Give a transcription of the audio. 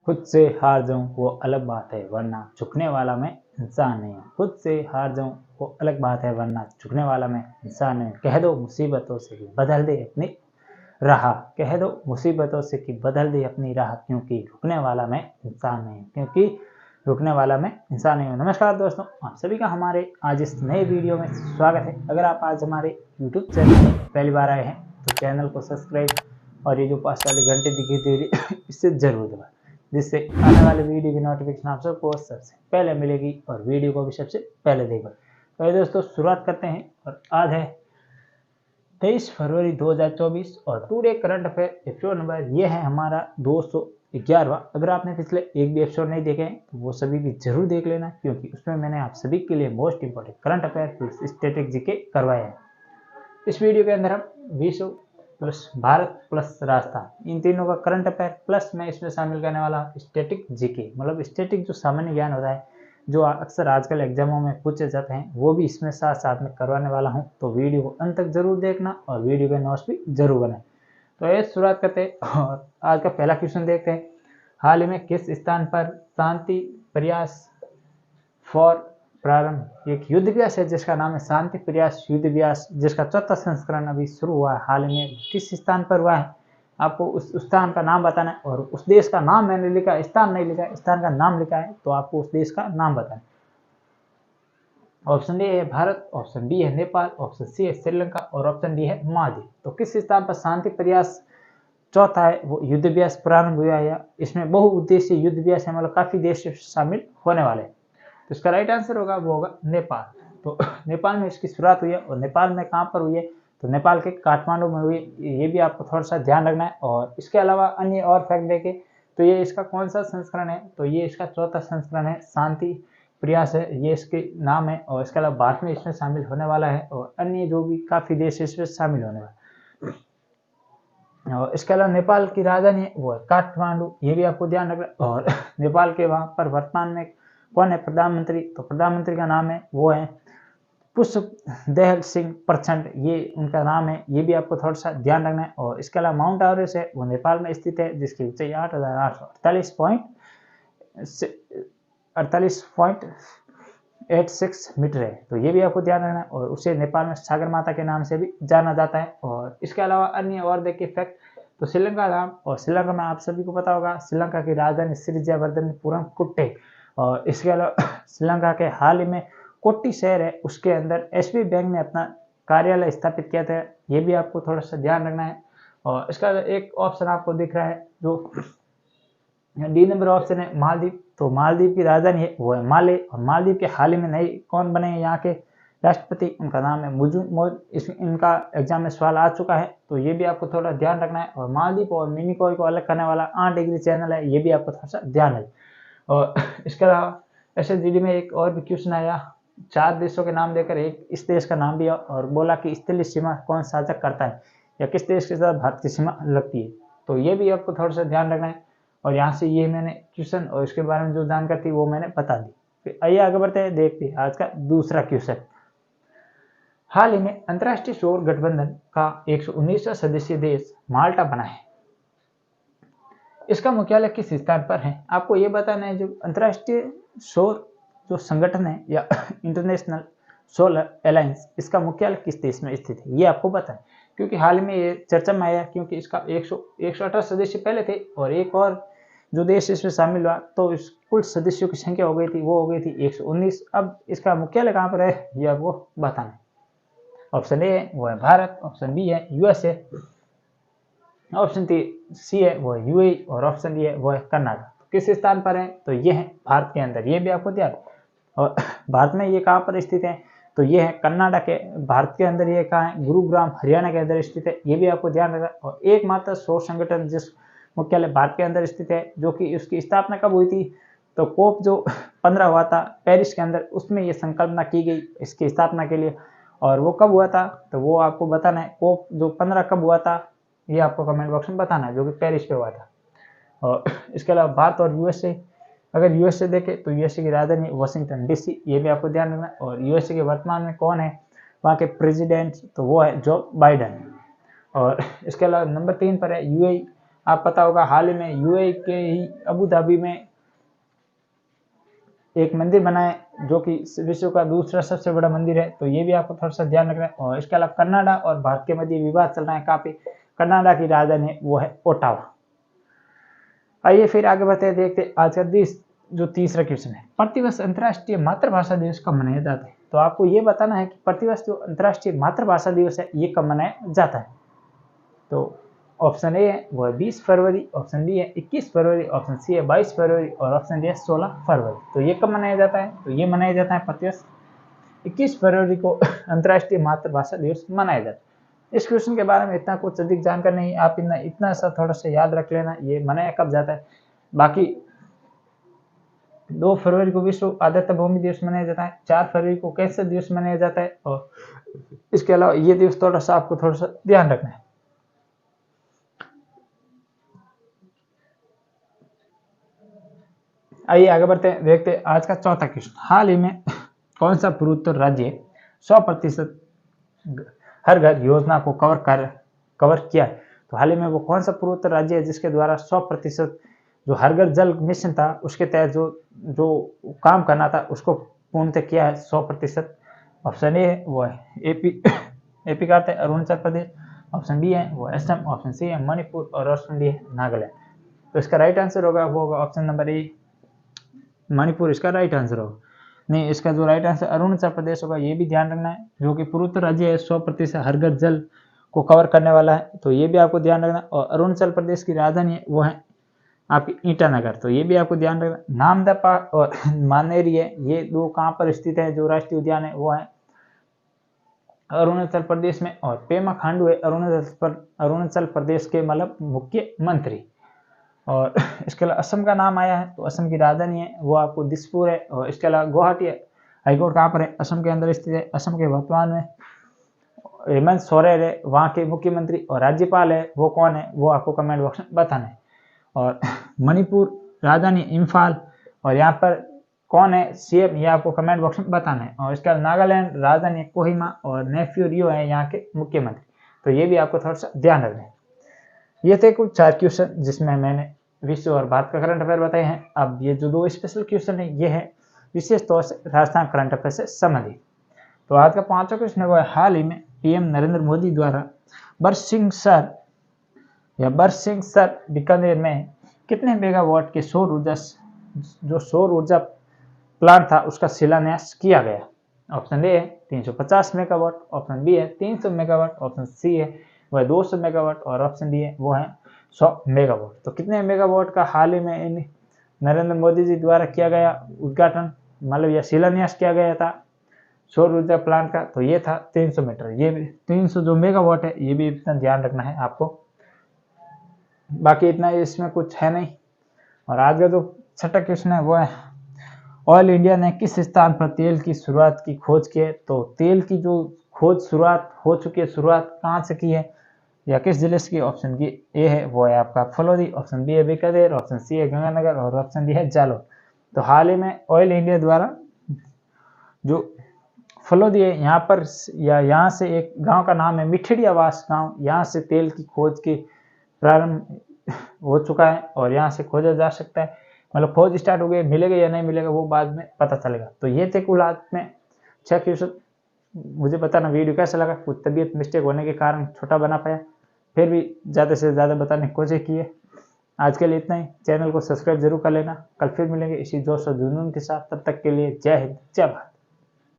खुद से हार जाऊं वो अलग बात है, वरना झुकने वाला मैं इंसान नहीं हूँ। खुद से हार जाऊं वो अलग बात है, वरना झुकने वाला मैं इंसान नहीं हूँ। कह दो मुसीबतों से कि बदल दे अपनी राह, कह दो मुसीबतों से कि बदल दे अपनी राह, क्योंकि रुकने वाला मैं इंसान नहीं हूँ, क्योंकि रुकने वाला मैं इंसान नहीं हूँ। नमस्कार दोस्तों, आप सभी का हमारे आज इस नए वीडियो में स्वागत है। अगर आप आज हमारे यूट्यूब चैनल पर पहली बार आए हैं तो चैनल को सब्सक्राइब और ये जो पास वाली घंटे दिखी दे रही इससे जरूर दबाएं, जिससे आने वाले वीडियो की नोटिफिकेशन आप सबको सबसे पहले मिलेगी और वीडियो को भी सबसे पहले देखो। तो दोस्तों शुरुआत करते हैं। और आज है 23 फरवरी 2024 और today current affair episode number ये है हमारा 211वां। अगर आपने पिछले एक भी एपिसोड नहीं देखे हैं तो वो सभी भी जरूर देख लेना, क्योंकि उसमें मैंने आप सभी के लिए most important current affair plus static GK करवाए हैं। इस वीडियो के अंदर हम विश्व प्लस भारत प्लस राजस्थान इन तीनों का करंट अफेयर प्लस मैं इसमें शामिल करने वाला स्टैटिक जीके, मतलब स्टैटिक जो सामान्य ज्ञान होता है जो अक्सर आजकल एग्जामों में पूछे जाते हैं, वो भी इसमें साथ साथ में करवाने वाला हूं। तो वीडियो को अंत तक जरूर देखना और वीडियो के नोट्स भी जरूर बनाएं। तो ये शुरुआत करते हैं और आज का पहला क्वेश्चन देखते हैं। हाल ही में किस स्थान पर शांति प्रयास फॉर प्रारंभ एक युद्ध अभ्यास है जिसका नाम है शांति प्रयास युद्ध अभ्यास, जिसका चौथा संस्करण अभी शुरू हुआ है। हाल ही में किस स्थान पर हुआ है, आपको उस स्थान का नाम बताना है। और उस देश का नाम मैंने लिखा, स्थान नहीं लिखा, स्थान का नाम लिखा है, तो आपको उस देश का नाम बताना है। ऑप्शन ए है भारत, ऑप्शन बी है नेपाल, ऑप्शन सी है श्रीलंका और ऑप्शन डी है मालदीव। तो किस स्थान पर शांति प्रयास चौथा है वो युद्ध अभ्यास प्रारंभ हुआ है। इसमें बहुउद्देशीय युद्ध अभ्यास है, मतलब काफी देश शामिल होने वाले हैं। तो इसका राइट आंसर होगा वो होगा नेपाल। तो नेपाल में इसकी शुरुआत हुई है। और नेपाल में कहाँ पर हुई है, तो नेपाल के काठमांडू में हुई। ये भी आपको थोड़ा सा ध्यान रखना है। और इसके अलावा अन्य और फैक्ट देखें तो ये इसका कौन सा संस्करण है, तो ये इसका चौथा संस्करण है, शांति प्रयास है ये इसके नाम है। और इसके अलावा भारत में इसमें शामिल होने वाला है और अन्य जो भी काफी देश इसमें शामिल होने वाला है। और इसके अलावा नेपाल की राजधानी है वो है काठमांडू, ये भी आपको ध्यान रखना है। और नेपाल के वहाँ पर वर्तमान में कौन है प्रधानमंत्री, तो प्रधानमंत्री का नाम है वो है पुष्पदेहल सिंह प्रचंड, ये उनका नाम है। ये भी आपको थोड़ा सा ध्यान रखना है। और इसके अलावा माउंट एवरेस्ट है वो नेपाल में स्थित है, जिसकी ऊंचाई 8,848.86 मीटर है। तो ये भी आपको ध्यान रखना है। और उसे नेपाल में सागर माता के नाम से भी जाना जाता है। और इसके अलावा अन्य और देखिए फैक्ट, तो श्रीलंका नाम, और श्रीलंका में आप सभी को पता होगा श्रीलंका की राजधानी सिरिजावर्धनपुरम कुट्टे। और इसके अलावा श्रीलंका के हाल ही में कोट्टी शहर है उसके अंदर एसबी बैंक ने अपना कार्यालय स्थापित किया था, ये भी आपको थोड़ा सा ध्यान रखना है। और इसका एक ऑप्शन आपको दिख रहा है जो डी नंबर ऑप्शन है मालदीव। तो मालदीव की राजधानी है वो है माले। और मालदीव के हाल ही में नए कौन बने हैं यहाँ के राष्ट्रपति, उनका नाम है मुजू। इनका एग्जाम में सवाल आ चुका है, तो ये भी आपको थोड़ा ध्यान रखना है। और मालदीव और मिनिकॉय को अलग करने वाला 8 डिग्री चैनल है, ये भी आपको थोड़ा सा ध्यान रखें। और इसके अलावा एसएसजीडी में एक और भी क्वेश्चन आया, 4 देशों के नाम देकर एक इस देश का नाम दिया और बोला कि स्थलीय सीमा कौन साझा करता है या किस देश के साथ भारत की सीमा लगती है। तो ये भी आपको थोड़ा सा ध्यान रखना है। और यहाँ से ये मैंने क्वेश्चन और इसके बारे में जो जानकारी थी वो मैंने बता दी। फिर आइए आगे बढ़ते हैं, देखते हैं आज का दूसरा क्वेश्चन। हाल ही में अंतर्राष्ट्रीय सौर गठबंधन का 119वां सदस्यीय देश माल्टा बना है। इसका मुख्यालय किस स्थान पर है, आपको ये बताना है। जो अंतर्राष्ट्रीय सौर जो संगठन है या इंटरनेशनल सोलर अलायंस, इसका मुख्यालय किस देश में स्थित है, ये आपको बताएं। क्योंकि हाल में ये चर्चा में आया, क्योंकि इसका 118 सदस्य पहले थे और एक और जो देश इसमें शामिल हुआ, तो इस कुल सदस्यों की संख्या हो गई थी, वो हो गई थी 119। अब इसका मुख्यालय कहाँ पर है ये आपको बताना है। ऑप्शन ए वो है भारत, ऑप्शन बी है यूएसए, ऑप्शन सी है वो है यूएई और ऑप्शन डी है वो है कर्नाटक। किस स्थान पर है, तो ये है भारत के अंदर, ये भी आपको ध्यान। और भारत में ये कहाँ पर स्थित है, तो ये है कर्नाटक के भारत के अंदर। ये कहाँ है, गुरुग्राम हरियाणा के अंदर स्थित है, ये भी आपको ध्यान रखना। और एकमात्र सौर संगठन जिस मुख्यालय भारत के अंदर स्थित है, जो कि उसकी स्थापना कब हुई थी, तो कोप जो 15 हुआ था पेरिस के अंदर, उसमें ये संकल्पना की गई इसकी स्थापना के लिए। और वो कब हुआ था, तो वो आपको बताना है। कोप जो 15 कब हुआ था ये आपको कमेंट बॉक्स में बताना है, जो कि पेरिस पे हुआ था। और इसके अलावा भारत और यूएसए, अगर यूएसए देखें तो यूएसए की राजधानी वाशिंगटन डीसी, ये भी आपको ध्यान रखना है। और यूएसए के वर्तमान में कौन है वहाँ के प्रेसिडेंट, तो वो है जो बाइडेन। और इसके अलावा नंबर 3 पर है यूएई। आप पता होगा हाल ही में यूएई के ही अबू धाबी में एक मंदिर बना है जो कि विश्व का दूसरा सबसे बड़ा मंदिर है, तो ये भी आपको थोड़ा सा ध्यान रखना है। और इसके अलावा कनाडा और भारत के मध्य विवाद चल रहा है काफी। कनाडा की राजधानी वो है ओटावा। आइए फिर आगे बढ़ते हैं, देखते आज का जो तीसरा क्वेश्चन है, प्रतिवर्ष अंतर्राष्ट्रीय मातृभाषा दिवस कब मनाया जाता है। तो आपको ये बताना है कि प्रतिवर्ष जो अंतर्राष्ट्रीय मातृभाषा दिवस है ये कब मनाया जाता है। तो ऑप्शन ए है वो है 20 फरवरी, ऑप्शन बी है 21 फरवरी, ऑप्शन सी है 22 फरवरी और ऑप्शन डी है 16 फरवरी। तो ये कब मनाया जाता है। तो ये मनाया जाता है प्रतिवर्ष 21 फरवरी को अंतर्राष्ट्रीय मातृभाषा दिवस मनाया जाता है। इस क्वेश्चन के बारे में इतना कुछ अधिक जानकारी नहीं, आप इतना सा थोड़ा सा याद रख लेना ये मनाया कब जाता है। बाकी 2 फरवरी को विश्व आर्द्रता भूमि दिवस मनाया जाता है, 4 फरवरी को कैंसर दिवस मनाया जाता है और इसके अलावा ये दिवस थोड़ा सा आपको थोड़ा सा ध्यान रखना है। आइए आगे बढ़ते हैं, देखते हैं आज का चौथा क्वेश्चन, हाल ही में कौन सा पूर्वोत्तर राज्य 100% हर घर योजना को कवर किया है। तो हाल ही में वो कौन सा पूर्वोत्तर राज्य है जिसके द्वारा 100% जो हर घर जल मिशन था उसके तहत जो काम करना था उसको पूर्णतः किया है 100%। ऑप्शन ए है वो है एपी का है अरुणाचल प्रदेश, ऑप्शन बी है वो असम, ऑप्शन सी है मणिपुर और ऑप्शन डी है नागालैंड। तो इसका राइट आंसर होगा वो होगा ऑप्शन नंबर ए मणिपुर, इसका राइट आंसर होगा। नहीं, इसका जो राइट आंसर अरुणाचल प्रदेश होगा। ये भी ध्यान रखना है, जो कि पूर्वोत्तर राज्य है 100% हर घर जल को कवर करने वाला है, तो ये भी आपको ध्यान रखना। और अरुणाचल प्रदेश की राजधानी है वो है आपकी ईटानगर, तो ये भी आपको ध्यान रखना। नामदफा और मानेरी है, ये दो कहाँ पर स्थित है जो राष्ट्रीय उद्यान है वो है अरुणाचल प्रदेश में। और पेमा खांडू है अरुणाचल प्रदेश के मतलब मुख्यमंत्री। और इसके अलावा असम का नाम आया है, तो असम की राजधानी है वो आपको दिसपुर है। और इसके अलावा गुवाहाटी हाईकोर्ट कहाँ पर है, असम के अंदर स्थित है। असम के वर्तमान में हेमंत सोरेन है वहाँ के मुख्यमंत्री, और राज्यपाल है वो कौन है वो आपको कमेंट बॉक्स में बताना है। और मणिपुर राजधानी इम्फाल, और यहाँ पर कौन है सीएम ये आपको कमेंट बॉक्स में बताना है। और इसके अलावा नागालैंड राजधानी कोहिमा और नेफ्यू रियो है यहाँ के मुख्यमंत्री, तो ये भी आपको थोड़ा सा ध्यान रखना है। ये थे कुछ 4 क्वेश्चन जिसमें मैंने विश्व और भारत का करंट अफेयर बताए हैं। अब ये जो 2 स्पेशल क्वेश्चन है ये है विशेष तौर से राजस्थान करंट अफेयर से संबंधित। तो आज का 5वां क्वेश्चन है वो है हाल ही में पीएम नरेंद्र मोदी द्वारा बरसिंह सर बीकानेर में कितने मेगावाट के सौर ऊर्जा प्लांट था उसका शिलान्यास किया गया। ऑप्शन ए है 350 मेगावाट, ऑप्शन बी है 300 मेगावाट, ऑप्शन सी है वो है 200 मेगावाट और ऑप्शन डी है वो है 100 मेगावाट। तो कितने मेगावाट का हाल ही में नरेंद्र मोदी जी द्वारा किया गया उद्घाटन मतलब या शिलान्यास किया गया था सौर ऊर्जा प्लांट का, तो ये था 300 मीटर। ये भी 300 जो मेगावाट है ये भी इतना ध्यान रखना है आपको। बाकी इतना इसमें कुछ है नहीं। और आज का जो 6वां क्वेश्चन है वो है ऑयल इंडिया ने किस स्थान पर तेल की शुरुआत की खोज की है। तो तेल की जो खोज शुरुआत हो चुकी है, शुरुआत कहाँ से की है या किस जिले से की। ऑप्शन की ए है वो है आपका फलोदी, ऑप्शन बी है बीकानेर, ऑप्शन सी है गंगानगर और ऑप्शन डी है जालौर। तो हाल ही में ऑयल इंडिया द्वारा जो फलोदी है यहाँ पर या यहाँ से एक गांव का नाम है मिठड़ियावास गांव, यहाँ से तेल की खोज की प्रारंभ हो चुका है और यहाँ से खोजा जा सकता है। मतलब खोज स्टार्ट हो गई, मिलेगा या नहीं मिलेगा वो बाद में पता चलेगा। तो ये थे कुल आज में 6 क्वेश्चन। मुझे बताना वीडियो कैसा लगा, कुछ तबीयत मिस्टेक होने के कारण छोटा बना पाया, फिर भी ज़्यादा से ज़्यादा बताने की कोशिश की है। आज के लिए इतना ही, चैनल को सब्सक्राइब जरूर कर लेना। कल फिर मिलेंगे इसी जोश और जुनून के साथ, तब तक के लिए जय हिंद जय भारत।